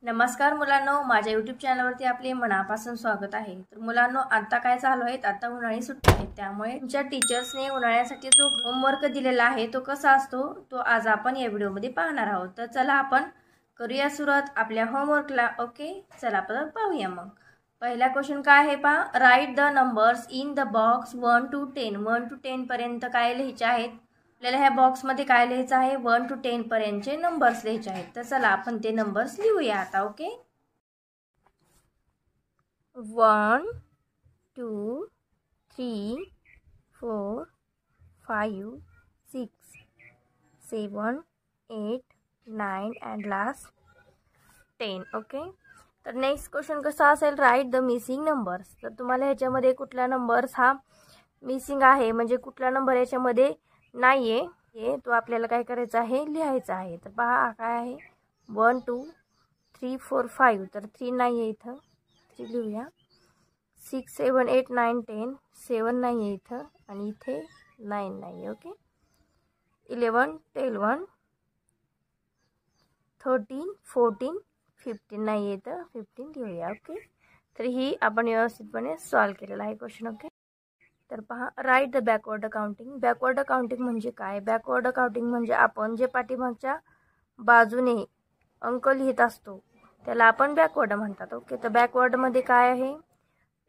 नमस्कार मुलांनो, माझ्या यूट्यूब चॅनलवरती आपले मनापासून स्वागत आहे। तर मुलांनो, आता काय चालू आहे, आता उन्हाळी सुट्टी आहे, त्यामुळे तुमच्या टीचर्सने उन्हाळ्यासाठी जो होमवर्क दिलेला आहे तो कसा असतो तो आज आपण या व्हिडिओमध्ये पाहणार आहोत। तर चला आपण करूया सुरुवात आपल्या होमवर्कला। ओके, चला आपण पाहूया। मग पहिला क्वेश्चन काय आहे पहा, write the numbers in the box 1 to 10। 1 to 10 पर्यंत काय लिहायचे आहेत आपल्याला। ह्या बॉक्समध्ये काय लिहायचं आहे, 1 to 10 पर्यंतचे नंबर्स लिहायचे आहेत। तर चला आपण ते नंबर्स लिहूया आता। Okay, 1 2 3 4 5 6 7 8 9 and last 10। ओके, तर नेक्स्ट क्वेश्चन कसा असेल, राईट द मिसिंग नंबर्स। तर तुम्हाला ह्याच्यामध्ये कुठला नंबर्स हा मिसिंग आहे, म्हणजे कुठला नंबर याच्यामध्ये नाहीये हे तो आपल्याला काय करायचं आहे, लिहायचा आहे। तर पहा काय आहे, 1 2 3 4 5, तर 3 नाही आहे इथं, 3 लिहूया। 6 7 8 9 10, 7 नाही आहे इथं, आणि इथे 9 नाही आहे। ओके, 11 12 13 14 15 नाही आहे इथं, 15 लिहूया। ओके, तर ही आपण व्यवस्थितपणे सॉल्व केलेला आहे क्वेश्चन। ओके, तर पहा, write the backward accounting. Backward accounting म्हणजे काय, बॅकवर्ड अकाउंटिंग म्हणजे आपण जे पाठीमागच्या बाजूने अंक लिहित असतो त्याला आपण बॅकवर्ड म्हणतात। ओके, तर बॅकवर्डमध्ये काय आहे,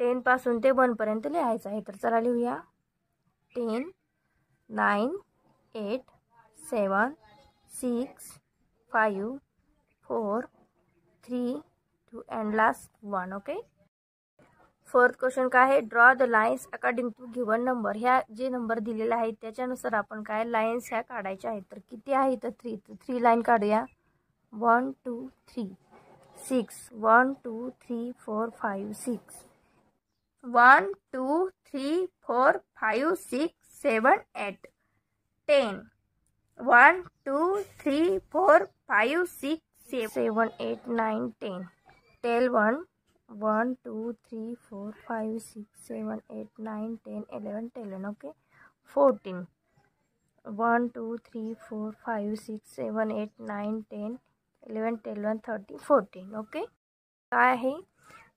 10 पासून ते 1 पर्यंत लिहायचं आहे। तर चला लिहूया, 10 9 8 7 6 5 4 3 2 and last 1। Okay, fourth question काय आहे, draw the lines according to given number. ह्या जे नंबर दिलेले आहेत त्याच्यानुसार आपण काय लाईन्स ह्या काढायच्या आहेत। तर किती आहे, तर 3, तर 3 लाईन काढूया। 1 2 3 6 1 2 3 4 5 6 1 2 3 4 5 6 7 8 10 1 2 3 4 5 6 7 8 9 10 12 1 2 3 4 5 6 7 8 9 10 11 12। ओके, 14 1 2 3 4 5 6 7 8 9 10 11 12 13 14। ओके, काय आहे,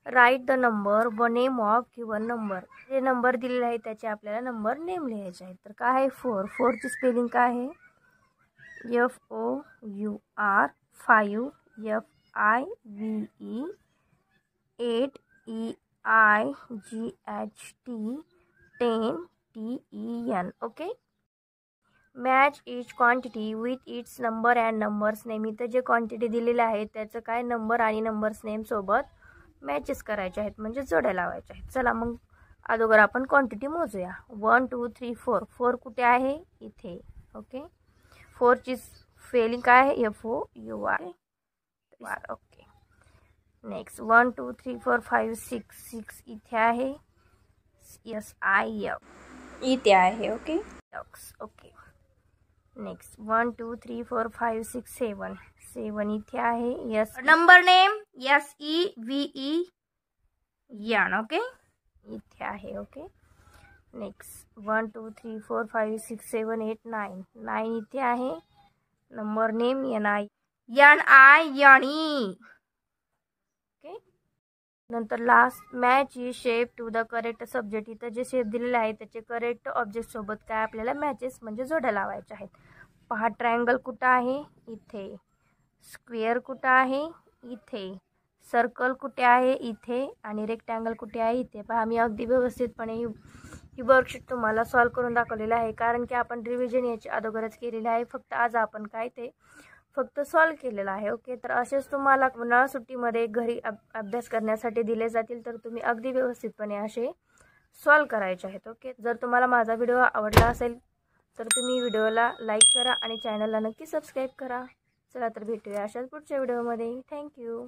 राईट द नंबर व नेम ऑफ गिवन नंबर। जे नंबर दिलेले आहे त्याचे आपल्याला नंबर नेम लिहायचे आहेत। तर काय आहे, 4, 4 ची स्पेलिंग काय आहे, FOUR, 5 FIVE, 8 EIGHT, 10 TEN। Okay, match each quantity with its number and numbers name. इथं जे क्वांटिटी दिलेले आहेत त्याचं काय नंबर आणि नंबर्स नेम सोबत मॅचेस करायचे आहेत, म्हणजे जोड्या लावायच्या आहेत। चला मग अगोदर आपण क्वांटिटी मोजूया। 1 2 3 4, 4 कुठे आहे, इथे। ओके, 4 ची स्पेलिंग काय आहे, FOUR। ओके, नेक्स्ट 1 2 3 4 5 6, 6 इथे आहे, SIF इथे आहे। ओके, ओके, नेक्स्ट 1 2 3 4 5 6 7, 7 इथे आहे, नंबर नेम SEVEN। ओके, इथे आहे। ओके, नेक्स्ट 1 2 3 4 5 6 7 8 9, 9 इथे आहे, नंबर नेम NINE। ओके, नंतर लास्ट मॅच ई shape to the correct subject. इथं जे शेप दिलेले आहे त्याचे करेक्ट ऑब्जेक्ट सोबत काय आपल्याला मॅचेस म्हणजे जोड्या लावायच्या आहेत। पहा, ट्रायंगल कुठं आहे, इथे। स्क्वेअर कुठं आहे, इथे। सर्कल कुठे आहे, इथे। आणि रेक्टँगल कुठे आहे, इथे। पहा, मी अगदी व्यवस्थितपणे ही वर्कशीट तुम्हाला सॉल्व करून दाखवलेलं आहे, कारण की आपण रिव्हिजन याची अगोदरच केलेली आहे, फक्त आज आपण काय ते फक्त सॉल्व केलेलं आहे। ओके, तर असेच तुम्हाला उन्हाळा सुट्टीमध्ये घरी अभ्यास करण्यासाठी दिले जातील, तर तुम्ही अगदी व्यवस्थितपणे असे सॉल्व करायचे आहेत। ओके, जर तुम्हाला माझा व्हिडिओ आवडला असेल तर तुम्ही व्हिडिओला लाईक करा आणि चॅनलला नक्की सबस्क्राईब करा। चला तर भेटूया अशाच पुढच्या व्हिडिओमध्ये। थँक्यू।